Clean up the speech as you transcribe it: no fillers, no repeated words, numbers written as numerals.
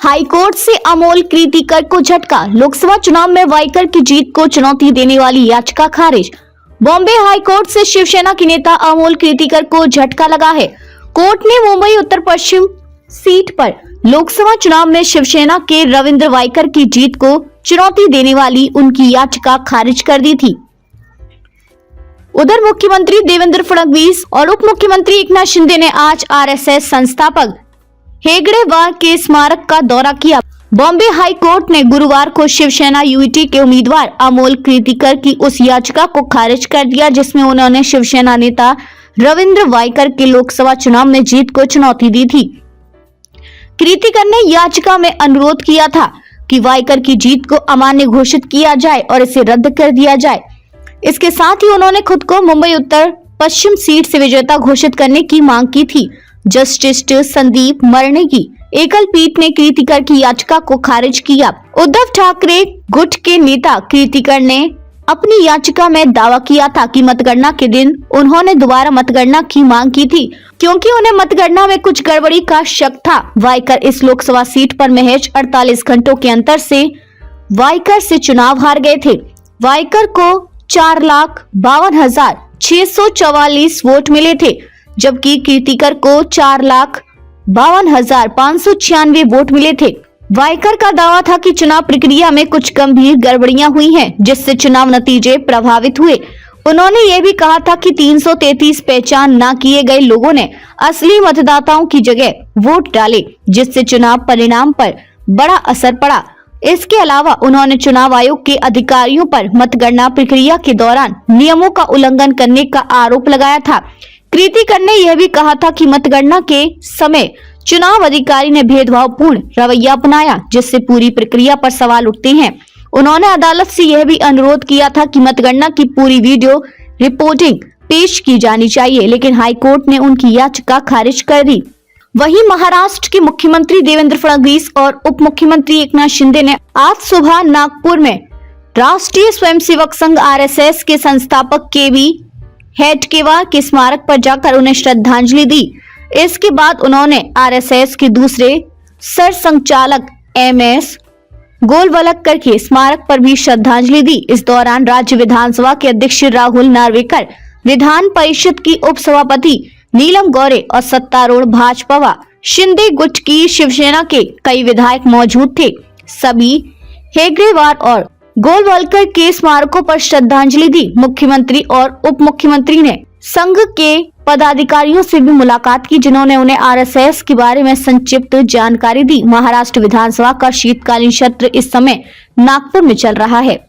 High court से अमोल कीर्तिकर को झटका। लोकसभा चुनाव में वाइकर की जीत को चुनौती देने वाली याचिका खारिज। बॉम्बे हाईकोर्ट से शिवसेना के नेता अमोल कीर्तिकर को झटका लगा है। कोर्ट ने मुंबई उत्तर पश्चिम सीट पर लोकसभा चुनाव में शिवसेना के रविंद्र वाइकर की जीत को चुनौती देने वाली उनकी याचिका खारिज कर दी थी। उधर मुख्यमंत्री देवेंद्र फडणवीस और उप मुख्यमंत्री एकनाथ शिंदे ने आज आरएसएस संस्थापक हेगड़ेवार के स्मारक का दौरा किया। बॉम्बे हाई कोर्ट ने गुरुवार को शिवसेना यूटी के उम्मीदवार अमोल कीर्तिकर की उस याचिका को खारिज कर दिया जिसमें उन्होंने शिवसेना नेता रविंद्र वाइकर के लोकसभा चुनाव में जीत को चुनौती दी थी। कीर्तिकर ने याचिका में अनुरोध किया था कि वाइकर की जीत को अमान्य घोषित किया जाए और इसे रद्द कर दिया जाए। इसके साथ ही उन्होंने खुद को मुंबई उत्तर पश्चिम सीट से विजेता घोषित करने की मांग की थी। जस्टिस संदीप मरणे की एकल पीठ ने कीर्तिकर की याचिका को खारिज किया। उद्धव ठाकरे गुट के नेता कीर्तिकर ने अपनी याचिका में दावा किया था कि मतगणना के दिन उन्होंने दोबारा मतगणना की मांग की थी क्योंकि उन्हें मतगणना में कुछ गड़बड़ी का शक था। वाइकर इस लोकसभा सीट पर महज 48 घंटों के अंतर से वाइकर से चुनाव हार गए थे। वाइकर को 4,52,644 वोट मिले थे जबकि कीर्तिकर को 4,52,596 वोट मिले थे। वाइकर का दावा था कि चुनाव प्रक्रिया में कुछ गंभीर गड़बड़ियां हुई हैं जिससे चुनाव नतीजे प्रभावित हुए। उन्होंने ये भी कहा था कि 333 पहचान न किए गए लोगों ने असली मतदाताओं की जगह वोट डाले जिससे चुनाव परिणाम पर बड़ा असर पड़ा। इसके अलावा उन्होंने चुनाव आयोग के अधिकारियों पर मतगणना प्रक्रिया के दौरान नियमों का उल्लंघन करने का आरोप लगाया था। कीर्तिकर ने यह भी कहा था कि मतगणना के समय चुनाव अधिकारी ने भेदभावपूर्ण रवैया अपनाया जिससे पूरी प्रक्रिया पर सवाल उठते हैं। उन्होंने अदालत से यह भी अनुरोध किया था कि मतगणना की पूरी वीडियो रिपोर्टिंग पेश की जानी चाहिए, लेकिन हाईकोर्ट ने उनकी याचिका खारिज कर दी। वहीं महाराष्ट्र के मुख्यमंत्री देवेंद्र फडणवीस और उप मुख्यमंत्री एकनाथ शिंदे ने आज सुबह नागपुर में राष्ट्रीय स्वयंसेवक संघ आरएसएस के संस्थापक केवी हेडगेवार के स्मारक पर जाकर उन्हें श्रद्धांजलि दी। इसके बाद उन्होंने आरएसएस के दूसरे सरसंघचालक एमएस गोलवलकर के स्मारक पर भी श्रद्धांजलि दी। इस दौरान राज्य विधानसभा के अध्यक्ष राहुल नार्वेकर, विधान परिषद की उप सभापति नीलम गोरे और सत्तारूढ़ भाजपा व शिंदे गुट की शिवसेना के कई विधायक मौजूद थे। सभी हेगड़ेवार और गोलवलकर के स्मारकों पर श्रद्धांजलि दी। मुख्यमंत्री और उप मुख्यमंत्री ने संघ के पदाधिकारियों से भी मुलाकात की जिन्होंने उन्हें आरएसएस के बारे में संक्षिप्त जानकारी दी। महाराष्ट्र विधानसभा का शीतकालीन सत्र इस समय नागपुर में चल रहा है।